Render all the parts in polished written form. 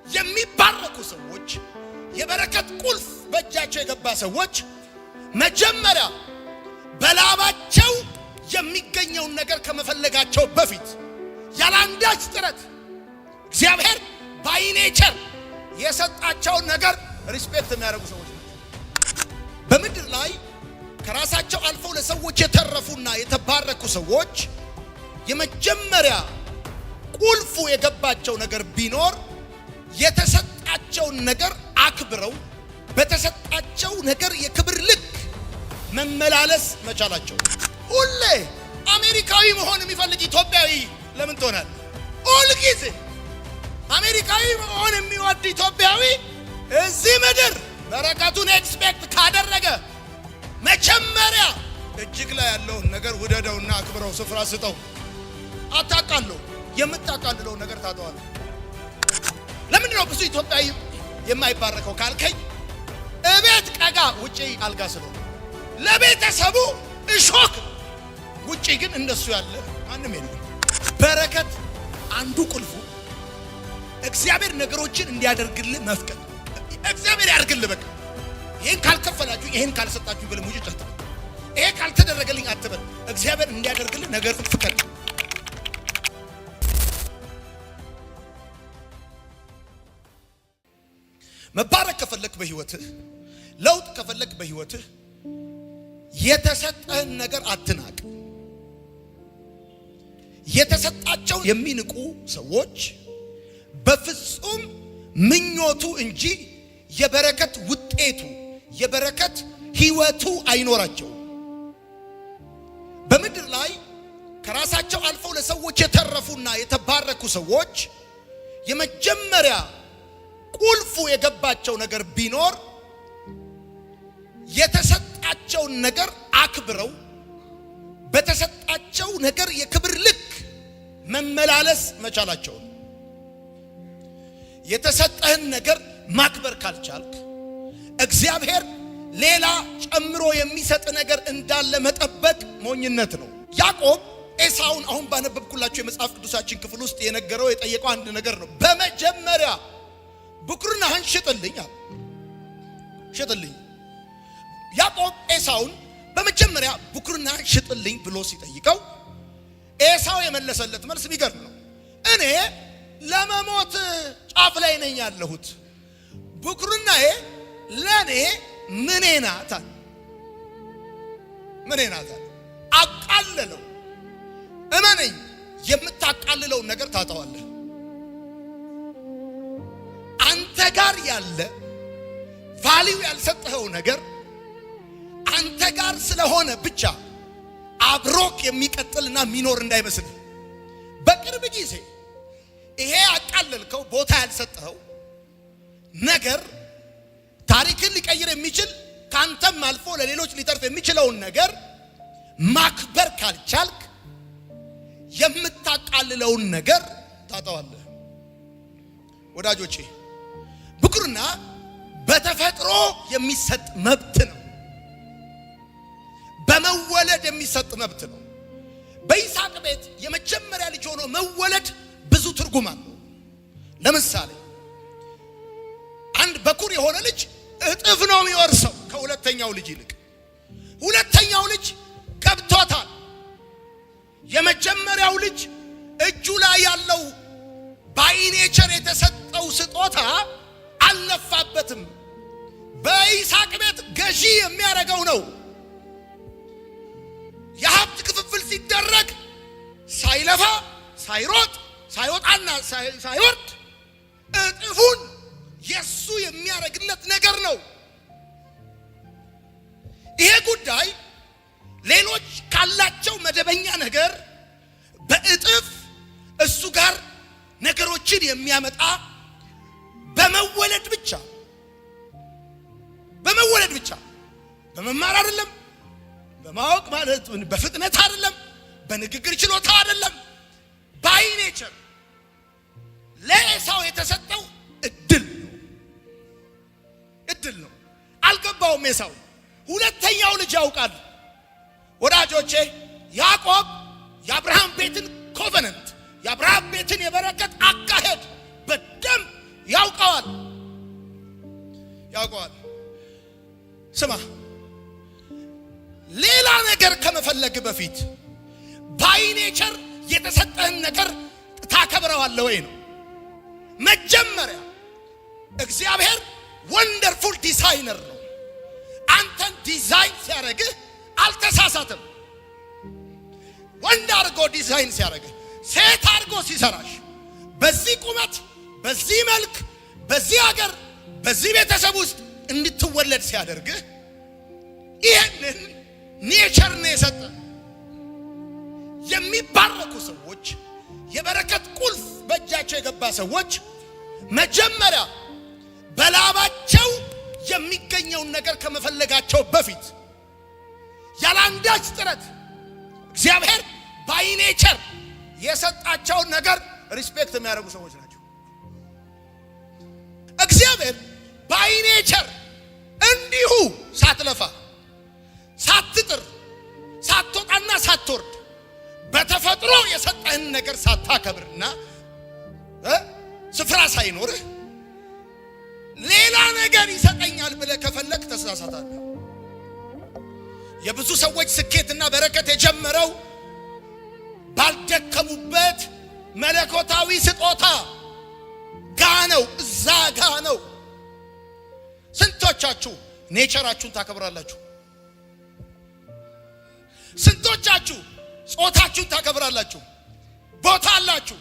የሚባረኩ ሰዎች የበረከት ቁልፍ በእጃቸው የገባ ሰዎች መጀመሪያ በላባቸው የሚገኘውን ነገር ከመፈለጋቸው በፊት ያላንዳች ጥረት እግዚአብሔር ባይ ኔቸር የሰጣቸውን ነገር ሪስፔክት የሚያደርጉ ሰዎች በምድር ላይ ከራሳቸው አልፈው ለሰዎች የተረፉና የተባረኩ ሰዎች የመጀመሪያ ቁልፉ የገባቸው ነገር ቢኖር የተሰጣቸውን ነገር አክብረው በተሰጣቸው ነገር የክብር ልክ መመላለስ መቻላቸው። ሁሌ አሜሪካዊ መሆን የሚፈልግ ኢትዮጵያዊ ለምን ትሆናል? ሁል ጊዜ አሜሪካዊ መሆን የሚወድ ኢትዮጵያዊ እዚህ ምድር በረከቱን ኤክስፔክት ካደረገ መጀመሪያ እጅግ ላይ ያለውን ነገር ውደደውና አክብረው፣ ስፍራ ስጠው። አታቃለው፣ የምታቃልለው ነገር ታጠዋለህ። ለምን ነው ብዙ ኢትዮጵያዊ የማይባረከው ካልከኝ እቤት ቀጋ ውጪ አልጋ ስለሆነ ለቤተሰቡ እሾክ ውጪ ግን እንደሱ ያለ ማንም የለም። በረከት አንዱ ቁልፉ እግዚአብሔር ነገሮችን እንዲያደርግልህ መፍቀድ። እግዚአብሔር ያርግልህ በቃ ይሄን ካልከፈላችሁ ይሄን ካልሰጣችሁ ብለህ ሙጭ አትበል። ይሄ ካልተደረገልኝ አትበል። እግዚአብሔር እንዲያደርግልህ ነገርን ፍቀድ። መባረክ ከፈለክ በህይወትህ ለውጥ ከፈለክ በህይወትህ የተሰጠህን ነገር አትናቅ። የተሰጣቸው የሚንቁ ሰዎች በፍጹም ምኞቱ እንጂ የበረከት ውጤቱ የበረከት ህይወቱ አይኖራቸው። በምድር ላይ ከራሳቸው አልፈው ለሰዎች የተረፉና የተባረኩ ሰዎች የመጀመሪያ ቁልፉ የገባቸው ነገር ቢኖር የተሰጣቸውን ነገር አክብረው በተሰጣቸው ነገር የክብር ልክ መመላለስ መቻላቸው። የተሰጠህን ነገር ማክበር ካልቻልክ እግዚአብሔር ሌላ ጨምሮ የሚሰጥ ነገር እንዳለ መጠበቅ ሞኝነት ነው። ያዕቆብ ኤሳውን አሁን ባነበብኩላችሁ የመጽሐፍ ቅዱሳችን ክፍል ውስጥ የነገረው የጠየቀው አንድ ነገር ነው። በመጀመሪያ ብኩርናህን ሽጥልኝ አለ። ሽጥልኝ። ያዕቆብ ኤሳውን በመጀመሪያ ብኩርናህን ሽጥልኝ ብሎ ሲጠይቀው ኤሳው የመለሰለት መልስ የሚገርም ነው። እኔ ለመሞት ጫፍ ላይ ነኝ ያለሁት፣ ብኩርናዬ ለኔ ምኔ ናት? ምኔ ናት? አቃለለው። እመነኝ፣ የምታቃልለውን ነገር ታጣዋለህ። አንተ ጋር ያለ ቫልዩ ያልሰጠኸው ነገር አንተ ጋር ስለሆነ ብቻ አብሮክ የሚቀጥልና የሚኖር እንዳይመስል። በቅርብ ጊዜ ይሄ አቃለልከው ቦታ ያልሰጠኸው ነገር ታሪክን ሊቀይር የሚችል ካንተም አልፎ ለሌሎች ሊተርፍ የሚችለውን ነገር ማክበር ካልቻልክ የምታቃልለውን ነገር ታጣዋለህ። ወዳጆቼ ብኩርና በተፈጥሮ የሚሰጥ መብት ነው። በመወለድ የሚሰጥ መብት ነው። በይስሐቅ ቤት የመጀመሪያ ልጅ ሆኖ መወለድ ብዙ ትርጉም አለው። ለምሳሌ አንድ በኩር የሆነ ልጅ እጥፍ ነው የሚወርሰው ከሁለተኛው ልጅ ይልቅ። ሁለተኛው ልጅ ገብቶታል። የመጀመሪያው ልጅ እጁ ላይ ያለው ባይ ኔቸር የተሰጠው ስጦታ አልለፋበትም። በይስሐቅ ቤት ገዢ የሚያደርገው ነው። የሀብት ክፍፍል ሲደረግ ሳይለፋ ሳይሮጥ ሳይወጣና ሳይወርድ እጥፉን የሱ የሚያደርግለት ነገር ነው። ይሄ ጉዳይ ሌሎች ካላቸው መደበኛ ነገር በእጥፍ እሱ ጋር ነገሮችን የሚያመጣ በመወለድ ብቻ በመማር አይደለም፣ በማወቅ ማለት በፍጥነት አይደለም፣ በንግግር ችሎታ አይደለም። ባይ ኔቸር ለኤሳው የተሰጠው እድል ነው። አልገባውም ኤሳው። ሁለተኛው ልጅ ያውቃል። ወዳጆቼ ያዕቆብ የአብርሃም ቤትን ኮቨነንት የአብርሃም ቤትን የበረከት አካሄድ በደንብ ያውቃል። ታውቀዋል። ስማ፣ ሌላ ነገር ከመፈለግ በፊት ባይ ኔቸር የተሰጠህን ነገር ታከብረዋለህ ወይ ነው መጀመሪያ። እግዚአብሔር ወንደርፉል ዲዛይነር ነው። አንተን ዲዛይን ሲያደርግህ አልተሳሳተም። ወንድ አድርጎ ዲዛይን ሲያደርግህ፣ ሴት አድርጎ ሲሰራሽ፣ በዚህ ቁመት፣ በዚህ መልክ፣ በዚህ ሀገር፣ በዚህ ቤተሰብ ውስጥ እንድትወለድ ሲያደርግህ ይህንን ኔቸር ነው የሰጠ። የሚባረኩ ሰዎች፣ የበረከት ቁልፍ በእጃቸው የገባ ሰዎች መጀመሪያ በላባቸው የሚገኘውን ነገር ከመፈለጋቸው በፊት ያለ አንዳች ጥረት እግዚአብሔር ባይ ኔቸር የሰጣቸውን ነገር ሪስፔክት የሚያደርጉ ሰዎች ናቸው። እግዚአብሔር ባይ ኔቸር እንዲሁ ሳትለፋ፣ ሳትጥር፣ ሳትወጣና ሳትወርድ በተፈጥሮ የሰጠህን ነገር ሳታከብርና ስፍራ ሳይኖርህ ሌላ ነገር ይሰጠኛል ብለህ ከፈለክ ተሳሳታለህ። የብዙ ሰዎች ስኬትና በረከት የጀመረው ባልደከሙበት መለኮታዊ ስጦታ ጋ ነው፣ እዛ ጋ ነው። ስንቶቻችሁ ኔቸራችሁን ታከብራላችሁ? ስንቶቻችሁ ጾታችሁን ታከብራላችሁ? ቦታ አላችሁ?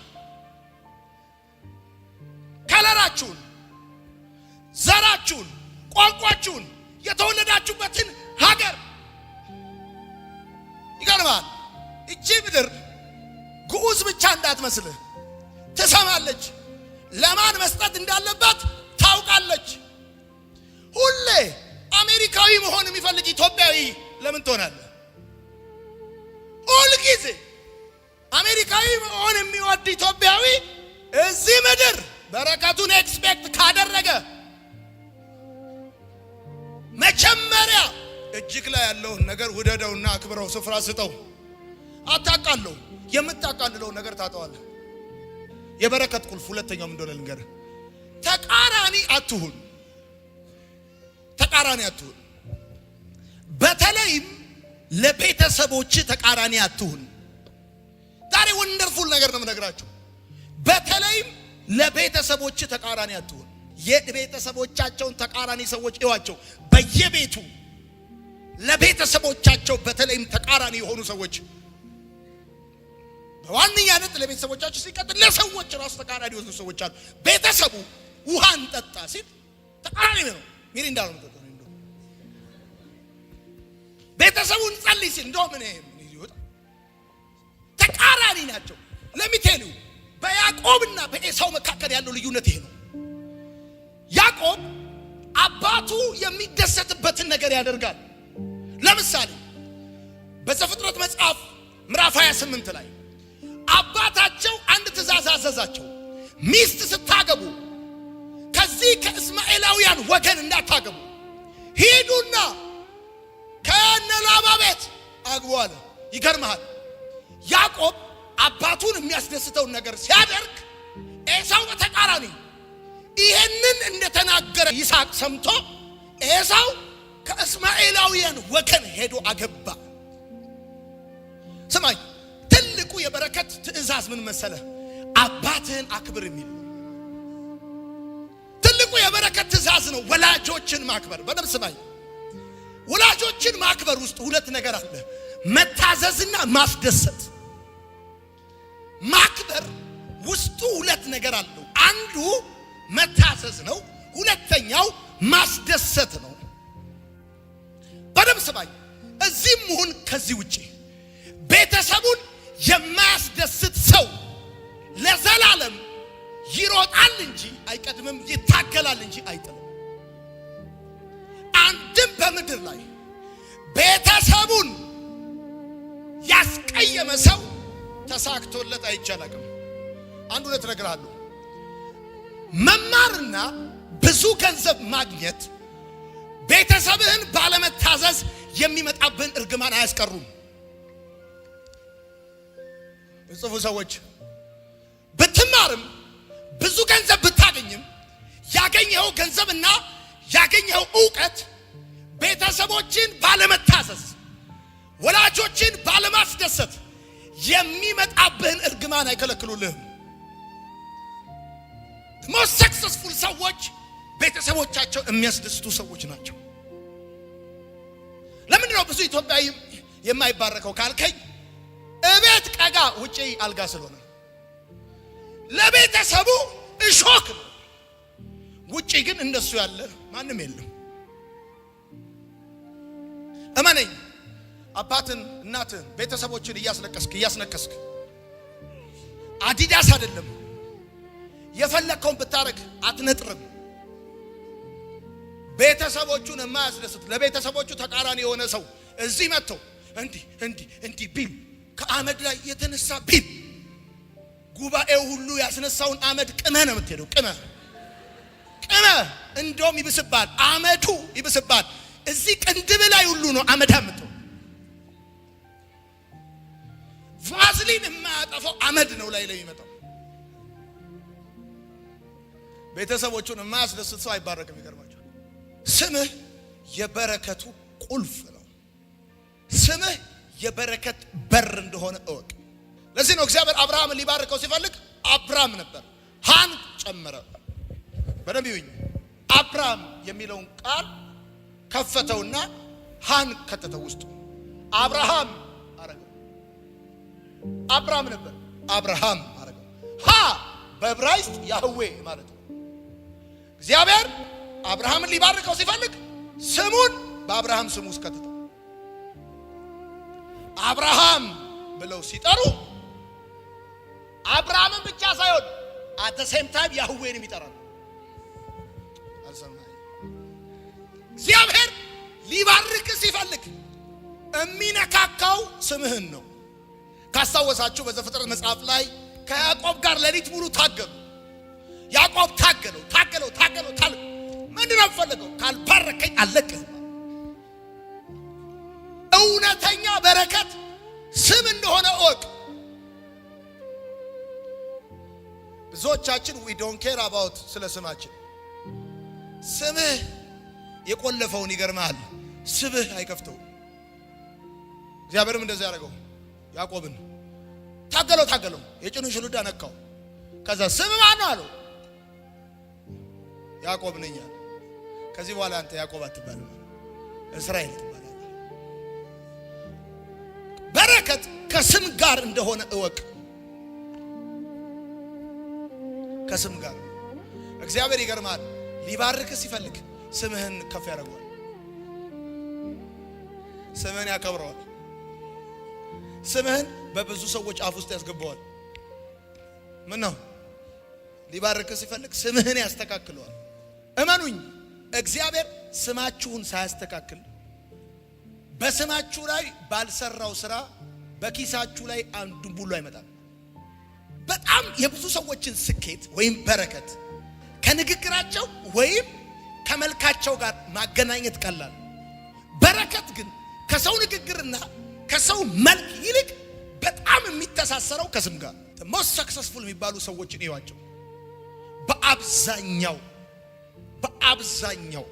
ከለራችሁን፣ ዘራችሁን፣ ቋንቋችሁን፣ የተወለዳችሁበትን ሀገር። ይገርማል። እቺ ምድር ግዑዝ ብቻ እንዳትመስልህ ትሰማለች። ለማን መስጠት እንዳለባት ታውቃለች። ሁሌ አሜሪካዊ መሆን የሚፈልግ ኢትዮጵያዊ ለምን ትሆናለህ? ሁል ጊዜ አሜሪካዊ መሆን የሚወድ ኢትዮጵያዊ እዚህ ምድር በረከቱን ኤክስፔክት ካደረገ መጀመሪያ እጅግ ላይ ያለውን ነገር ውደደውና አክብረው፣ ስፍራ ስጠው። አታቃለው። የምታቃልለው ነገር ታጠዋለህ። የበረከት ቁልፍ ሁለተኛው ምን እንደሆነ ልንገርህ። ተቃራኒ አትሁን። ተቃራኒ አትሁን። በተለይም ለቤተሰቦች ተቃራኒ አትሁን። ዛሬ ወንደርፉል ነገር ነው የምነግራችሁ። በተለይም ለቤተሰቦች ተቃራኒ አትሁን። የቤተሰቦቻቸውን ተቃራኒ ሰዎች እዩዋቸው። በየቤቱ ለቤተሰቦቻቸው በተለይም ተቃራኒ የሆኑ ሰዎች፣ በዋነኛነት ለቤተሰቦቻቸው ሲቀጥል ለሰዎች ራሱ ተቃራኒ የሆኑ ሰዎች አሉ። ቤተሰቡ ውሃን ጠጣ ሲል ተቃራኒ ነው። ሚሪንዳ ነው የምጠጣው። ቤተሰቡን ጸልይ ሲል እንደው ምን ይወጣ ተቃራኒ ናቸው። ለሚቴሉ በያዕቆብና በኤሳው መካከል ያለው ልዩነት ይሄ ነው። ያዕቆብ አባቱ የሚደሰትበትን ነገር ያደርጋል። ለምሳሌ በዘፍጥረት መጽሐፍ ምዕራፍ 28 ላይ አባታቸው አንድ ትእዛዝ አዘዛቸው። ሚስት ስታገቡ ከዚህ ከእስማኤላውያን ወገን እንዳታገቡ፣ ሂዱና ከነላባ ቤት አግቡ አለ። ይገርምሃል፣ ያዕቆብ አባቱን የሚያስደስተውን ነገር ሲያደርግ ኤሳው በተቃራኒ ይሄንን እንደተናገረ ይስሐቅ ሰምቶ ኤሳው ከእስማኤላውያን ወገን ሄዶ አገባ። ስማኝ፣ ትልቁ የበረከት ትእዛዝ ምን መሰለህ? አባትህን አክብር የሚል ትልቁ የበረከት ትእዛዝ ነው። ወላጆችን ማክበር። በደምብ ስማኝ። ወላጆችን ማክበር ውስጥ ሁለት ነገር አለ፣ መታዘዝና ማስደሰት። ማክበር ውስጡ ሁለት ነገር አለው። አንዱ መታዘዝ ነው፣ ሁለተኛው ማስደሰት ነው። በደምብ ስማኝ። እዚህም ይሁን ከዚህ ውጪ ቤተሰቡን የማያስደስት ሰው ለዘላለም ይሮጣል እንጂ አይቀድምም፣ ይታገላል እንጂ አይጥልም። አንድም በምድር ላይ ቤተሰቡን ያስቀየመ ሰው ተሳክቶለት አይቻልም። አንድ ሁለት እነግርሃለሁ። መማርና ብዙ ገንዘብ ማግኘት ቤተሰብህን ባለመታዘዝ የሚመጣብን እርግማን አያስቀሩም። ጽፉ ሰዎች፣ ብትማርም ብዙ ገንዘብ ብታገኝም ያገኘው ገንዘብና ያገኘው ዕውቀት ቤተሰቦችን ባለመታዘዝ፣ ወላጆችን ባለማስደሰት የሚመጣብህን እርግማን አይከለክሉልህም። most successful ሰዎች ቤተሰቦቻቸው የሚያስደስቱ ሰዎች ናቸው። ለምን ነው ብዙ ኢትዮጵያዊ የማይባረከው ካልከኝ እቤት ቀጋ ውጪ አልጋ ስለሆነ ለቤተሰቡ እሾክ ነው። ውጪ ግን እንደሱ ያለ ማንም የለም። እመነኝ፣ አባትን እናትን ቤተሰቦችን እያስነከስክ አዲዳስ አይደለም የፈለከውን ብታረግ አትነጥርም። ቤተሰቦቹን የማያስደስት ለቤተሰቦቹ ተቃራኒ የሆነ ሰው እዚህ መጥቶ እንዲህ ቢል ከአመድ ላይ የተነሳ ቢል ጉባኤው ሁሉ ያስነሳውን አመድ ቅመህ ነው የምትሄደው። ቅመህ እንደውም ይብስባል፣ አመዱ ይብስባል። እዚህ ቅንድብ ላይ ሁሉ ነው አመድ አምጥቶ ቫዝሊን የማያጠፋው አመድ ነው ላይ የሚመጣው። ቤተሰቦቹን የማያስደስት ሰው አይባረክም። ይገርማል። ስምህ የበረከቱ ቁልፍ ነው። ስምህ የበረከት በር እንደሆነ እወቅ። ለዚህ ነው እግዚአብሔር አብርሃምን ሊባርከው ሲፈልግ አብራም ነበር፣ ሃን ጨመረ። በደንብ ይሁን። አብራም የሚለውን ቃል ከፈተውና ሃን ከተተው ውስጥ አብርሃም አረገው። አብራም ነበር፣ አብርሃም አረገው። ሃ በዕብራይስጥ ያህዌ ማለት ነው። እግዚአብሔር አብርሃምን ሊባርከው ሲፈልግ ስሙን በአብርሃም ስም ውስጥ ከተተው። አብርሃም ብለው ሲጠሩ አብርሃምን ብቻ ሳይሆን አት ሴም ታይም ያህዌንም ይጠራል። አልሰማኸኝ? እግዚአብሔር ሊባርክ ሲፈልግ የሚነካካው ስምህን ነው። ካስታወሳችሁ በዘፍጥረት መጽሐፍ ላይ ከያዕቆብ ጋር ሌሊት ሙሉ ታገሉ። ያዕቆብ ታገለው። ምንድን ነው ፈልገው? ካልባረከኝ አለቅህም። እውነተኛ በረከት ስም እንደሆነ እወቅ። ብዙዎቻችን we don't care about ስለ ስማችን። ስምህ የቆለፈውን ይገርማል፣ ስምህ አይከፍተው። እግዚአብሔርም እንደዚህ ያደረገው ያዕቆብን ታገለው፣ የጭኑን ሽሉዳ ነካው። ከዛ ስም ማን ነው አለው? ያዕቆብ ነኝ አለ። ከዚህ በኋላ አንተ ያዕቆብ አትባልም፣ እስራኤል ትባላለህ። በረከት ከስም ጋር እንደሆነ እወቅ። ከስም ጋር እግዚአብሔር ይገርማል፣ ሊባርክ ሲፈልግ ስምህን ከፍ ያደርገዋል፣ ስምህን ያከብረዋል፣ ስምህን በብዙ ሰዎች አፍ ውስጥ ያስገባዋል። ምን ነው ሊባርክ ሲፈልግ ስምህን ያስተካክለዋል። እመኑኝ፣ እግዚአብሔር ስማችሁን ሳያስተካክል በስማችሁ ላይ ባልሰራው ስራ በኪሳችሁ ላይ አንዱን ብሎ አይመጣም። በጣም የብዙ ሰዎችን ስኬት ወይም በረከት ከንግግራቸው ወይም ከመልካቸው ጋር ማገናኘት ቀላል። በረከት ግን ከሰው ንግግርና ከሰው መልክ ይልቅ በጣም የሚተሳሰረው ከስም ጋር። most successful የሚባሉ ሰዎችን ይዋቸው በአብዛኛው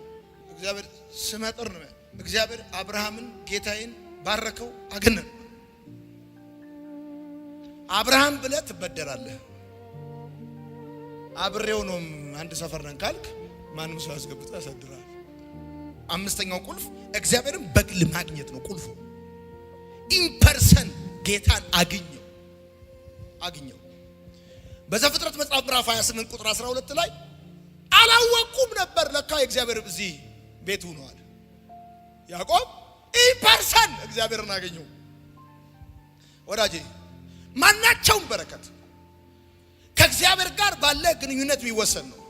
እግዚአብሔር ስመጥር ነው። እግዚአብሔር አብርሃምን ጌታዬን ባረከው አገነን። አብርሃም ብለህ ትበደራለህ። አብሬው ነው አንድ ሰፈር ነን ካልክ ማንም ሰው ያስገብቶ ያሳድራል። አምስተኛው ቁልፍ እግዚአብሔርን በግል ማግኘት ነው። ቁልፉ ኢምፐርሰን ጌታን አግኘው። በዘፍጥረት መጽሐፍ ምዕራፍ 28 ቁጥር 12 ላይ አላወቁም ነበር ለካ የእግዚአብሔር እዚህ ቤቱ ነው አለ ያዕቆብ። ኢምፐርሰን እግዚአብሔርን አገኘው። ወዳጄ ማናቸውም በረከት ከእግዚአብሔር ጋር ባለ ግንኙነት የሚወሰን ነው።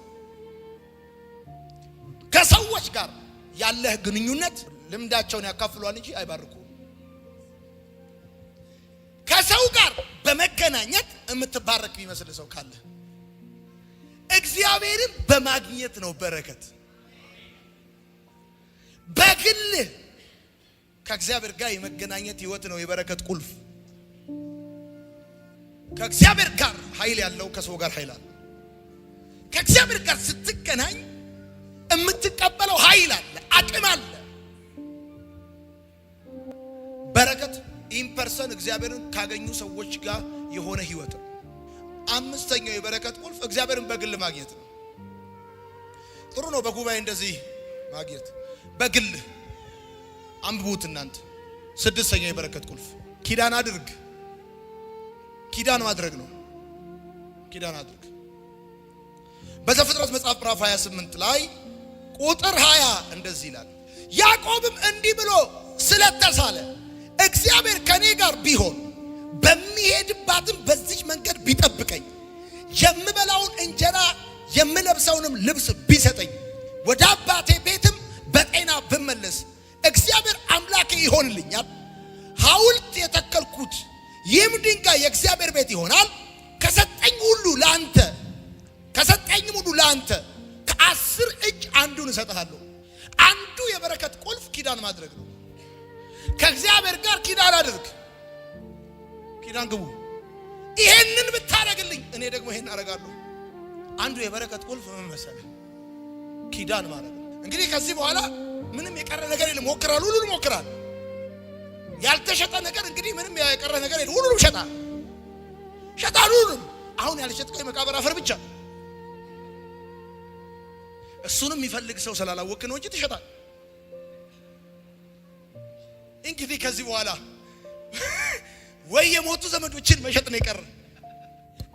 ከሰዎች ጋር ያለህ ግንኙነት ልምዳቸውን ያካፍሏል እንጂ አይባርኩ። ከሰው ጋር በመገናኘት የምትባረክ ቢመስል ሰው ካለ እግዚአብሔርን በማግኘት ነው በረከት። በግል ከእግዚአብሔር ጋር የመገናኘት ህይወት ነው የበረከት ቁልፍ። ከእግዚአብሔር ጋር ኃይል ያለው ከሰው ጋር ኃይል አለ። ከእግዚአብሔር ጋር ስትገናኝ የምትቀበለው ኃይል አለ፣ አቅም አለ። በረከት ኢምፐርሰን እግዚአብሔርን ካገኙ ሰዎች ጋር የሆነ ህይወት ነው። አምስተኛው የበረከት ቁልፍ እግዚአብሔርን በግል ማግኘት ነው። ጥሩ ነው በጉባኤ እንደዚህ ማግኘት፣ በግል አንብቡት እናንተ። ስድስተኛው የበረከት ቁልፍ ኪዳን አድርግ። ኪዳን ማድረግ ነው። ኪዳን አድርግ። በዘፍጥረት መጽሐፍ ምዕራፍ 28 ላይ ቁጥር 20 እንደዚህ ይላል፣ ያዕቆብም እንዲህ ብሎ ስለተሳለ እግዚአብሔር ከኔ ጋር ቢሆን በሚሄድባትም በዚህ መንገድ ቢጠብቀኝ የምበላውን እንጀራ የምለብሰውንም ልብስ ቢሰጠኝ ወደ አባቴ ቤትም በጤና ብመለስ እግዚአብሔር አምላኬ ይሆንልኛል። ሐውልት የተከልኩት ይህም ድንጋይ የእግዚአብሔር ቤት ይሆናል። ከሰጠኝም ሁሉ ለአንተ ከ10 እጅ አንዱን እሰጥሃለሁ። አንዱ የበረከት ቁልፍ ኪዳን ማድረግ ነው። ከእግዚአብሔር ጋር ኪዳን አድርግ። ኪዳን ግቡ። ይሄንን ብታረግልኝ እኔ ደግሞ ይሄን አረጋለሁ። አንዱ የበረከት ቁልፍ ምን መሰለህ? ኪዳን ማለት ነው። እንግዲህ ከዚህ በኋላ ምንም የቀረ ነገር የለም። ሞክራል፣ ሁሉንም ሞክራል። ያልተሸጠ ነገር እንግዲህ ምንም የቀረ ነገር የለም። ሁሉንም ሸጣል። ሁሉንም። አሁን ያልሸጥከው የመቃብር አፈር ብቻ። እሱንም የሚፈልግ ሰው ስላላወቅ ነው እንጂ ትሸጣል። እንግዲህ ከዚህ በኋላ ወይ የሞቱ ዘመዶችን መሸጥ ነው የቀረ።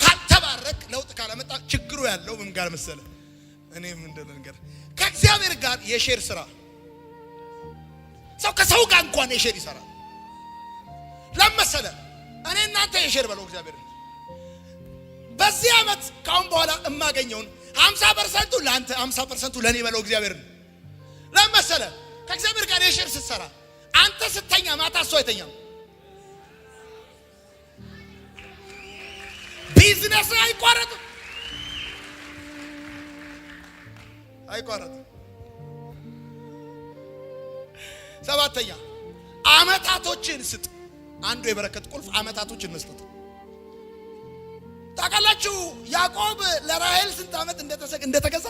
ካልተባረክ ለውጥ ካላመጣ ችግሩ ያለው ምን ጋር መሰለ? እኔም እንደነገር ከእግዚአብሔር ጋር የሼር ስራ። ሰው ከሰው ጋር እንኳን የሼር ይሰራል። ለምሳሌ እኔ እናንተ የሼር በለው እግዚአብሔር በዚህ ዓመት ካሁን በኋላ እማገኘውን 50% ለአንተ 50% ለኔ በለው እግዚአብሔር። ለምሳሌ ከእግዚአብሔር ጋር የሼር ስትሰራ አንተ ስተኛ ማታ እሱ አይተኛም። ቢዝነስ አይቋረጥም። ሰባተኛ አመታቶችን ስጥ። አንዱ የበረከት ቁልፍ አመታቶችን መስጠት። ታውቃላችሁ ያዕቆብ ለራሔል ስንት ዓመት እንደተገዛ?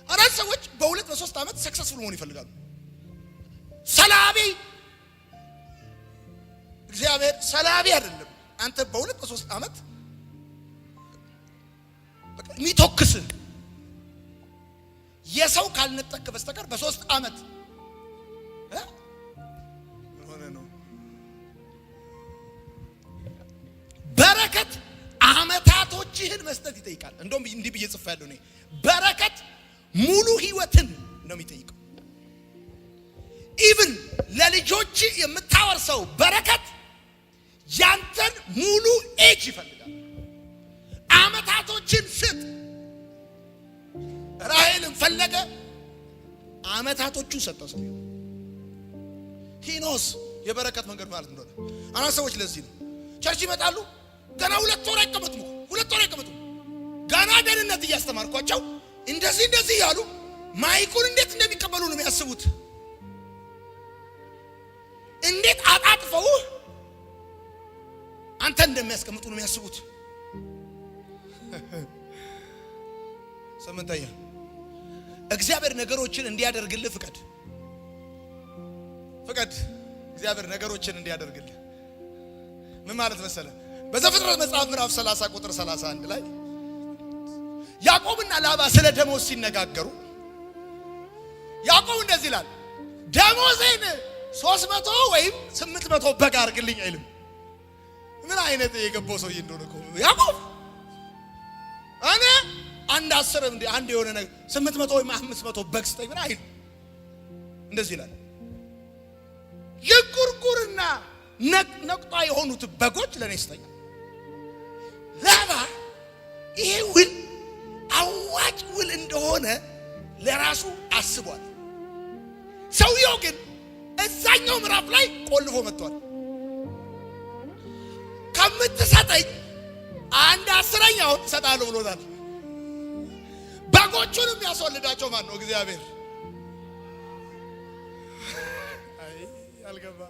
አራት ሰዎች በ2 በ3 ዓመት ሰክሰስፉል መሆን ይፈልጋሉ። ሰላቢ እግዚአብሔር ሰላቢ አይደለም። አንተ በ2 በ3 ዓመት ሚቶክስ የሰው ካልነጠቅ በስተቀር በ3 ዓመት ሆነ ነው። በረከት አመታቶችህን መስጠት ይጠይቃል። እንደውም እንዲህ ብዬ ጽፌያለሁ እኔ በረከት ሙሉ ህይወትን ነው የሚጠይቀው። ኢቭን ለልጆች የምታወርሰው በረከት ያንተን ሙሉ ኤጅ ይፈልጋል። አመታቶችን ስጥ። ራሔልን ፈለገ፣ አመታቶቹን ሰጠ። ሰው ሂኖስ የበረከት መንገድ ማለት እንደሆነ አና ሰዎች ለዚህ ነው ቸርች ይመጣሉ። ገና 2 ወር አይቀመጡም። 2 ወር አይቀመጡም። ገና ደህንነት እያስተማርኳቸው እንደዚህ ያሉ ማይኩን እንዴት እንደሚቀበሉ ነው የሚያስቡት። እንዴት አጣጥፈው አንተ እንደሚያስቀምጡ ነው የሚያስቡት። ስምንተኛ እግዚአብሔር ነገሮችን እንዲያደርግልህ ፍቀድ። እግዚአብሔር ነገሮችን እንዲያደርግልህ ምን ማለት መሰለ? በዘፍጥረት መጽሐፍ ምዕራፍ 30 ቁጥር 31 ላይ ያዕቆብና ላባ ስለ ደሞዝ ሲነጋገሩ ያዕቆብ እንደዚህ ይላል፣ ደሞዜን 300 ወይም 800 በግ አድርግልኝ አይልም። ምን አይነት የገባው ሰውዬ እንደሆነ እኮ ያዕቆብ። እኔ አንድ የሆነ ነገር 800 ወይም 500 በግ ስጠኝ ምን አይል። እንደዚህ ይላል፣ የጉርጉርና ነቅጣ የሆኑት በጎች ለኔ ስጠኝ። ላባ ይሄ ውል አዋጭ ውል እንደሆነ ለራሱ አስቧል። ሰውየው ግን እዛኛው ምዕራፍ ላይ ቆልፎ መጥቷል። ከምትሰጠኝ 1/10ኛውን እሰጣለሁ ብሎታል። በጎቹን የሚያስወልዳቸው ማን ነው? እግዚአብሔር። አልገባ።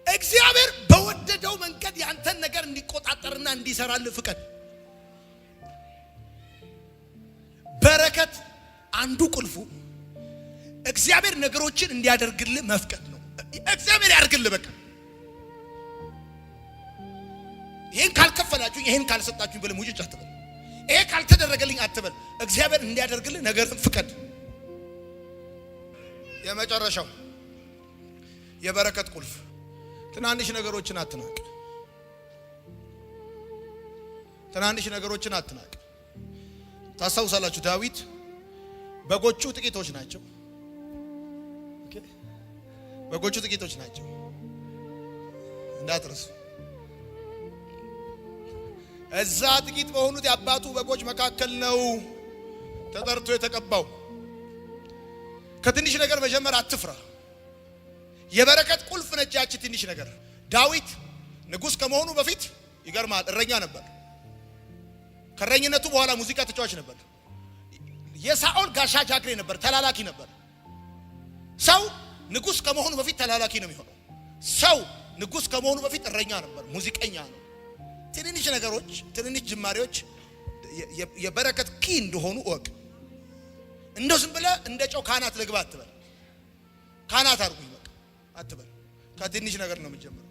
እግዚአብሔር በወደደው መንገድ ያንተን ነገር እንዲቆጣጠርና እንዲሰራልህ ፍቀድ። በረከት አንዱ ቁልፉ እግዚአብሔር ነገሮችን እንዲያደርግልህ መፍቀድ ነው። እግዚአብሔር ያደርግልህ በቃ ይሄን ካልከፈላችሁ ይሄን ካልሰጣችሁ ብለህ ሙጭጭ አትበል። ይሄ ካልተደረገልኝ አትበል። እግዚአብሔር እንዲያደርግልህ ነገርን ፍቀድ። የመጨረሻው የበረከት ቁልፍ ትናንሽ ነገሮችን አትናቅ። ትናንሽ ነገሮችን አትናቅ። ታስታውሳላችሁ ዳዊት በጎቹ ጥቂቶች ናቸው። ኦኬ በጎቹ ጥቂቶች ናቸው እንዳትረሱ። እዛ ጥቂት በሆኑት የአባቱ በጎች መካከል ነው ተጠርቶ የተቀባው። ከትንሽ ነገር መጀመር አትፍራ። የበረከት ቁልፍ ነች ያቺ ትንሽ ነገር። ዳዊት ንጉስ ከመሆኑ በፊት ይገርማል እረኛ ነበር። ከረኝነቱ በኋላ ሙዚቃ ተጫዋች ነበር። የሳኦል ጋሻ ጃግሬ ነበር፣ ተላላኪ ነበር። ሰው ንጉስ ከመሆኑ በፊት ተላላኪ ነው የሚሆነው። ሰው ንጉስ ከመሆኑ በፊት እረኛ ነበር፣ ሙዚቀኛ ነው። ትንንሽ ነገሮች፣ ትንንሽ ጅማሬዎች የበረከት ኪ እንደሆኑ እወቅ። እንደው ዝም ብለህ እንደ ጨው ካናት ልግባ አትበል። ካናት አድርጉኝ በቃ አትበል። ከትንሽ ነገር ነው የምትጀምረው።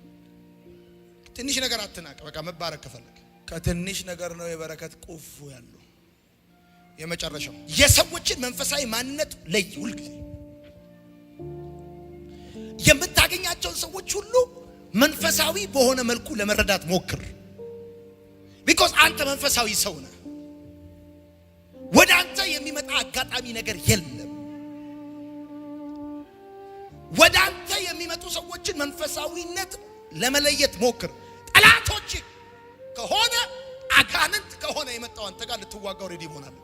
ትንሽ ነገር አትናቅ። በቃ መባረክ ከፈለክ ከትንሽ ነገር ነው የበረከት ቁልፉ ያለው። የመጨረሻው የሰዎችን መንፈሳዊ ማንነት ለይ። ሁልጊዜ የምታገኛቸውን ሰዎች ሁሉ መንፈሳዊ በሆነ መልኩ ለመረዳት ሞክር። ቢኮዝ አንተ መንፈሳዊ ሰው ነህ። ወደ አንተ የሚመጣ አጋጣሚ ነገር የለም። ወደ አንተ የሚመጡ ሰዎችን መንፈሳዊነት ለመለየት ሞክር። ጠላቶች ከሆነ አጋንንት ከሆነ የመጣው አንተ ጋር ልትዋጋው ሬዲ ሆናለህ።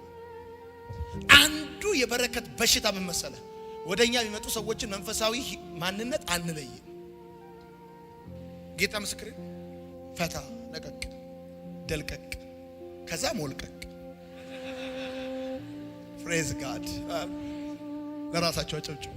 አንዱ የበረከት በሽታ ምን መሰለህ? ወደኛ የሚመጡ ሰዎችን መንፈሳዊ ማንነት አንለይም። ጌታ ምስክሬ፣ ፈታ ለቀቅ ደልቀቅ ከዛ ሞልቀቅ። ፕሬዝ ጋድ። ለራሳቸው አጨብጭቡ።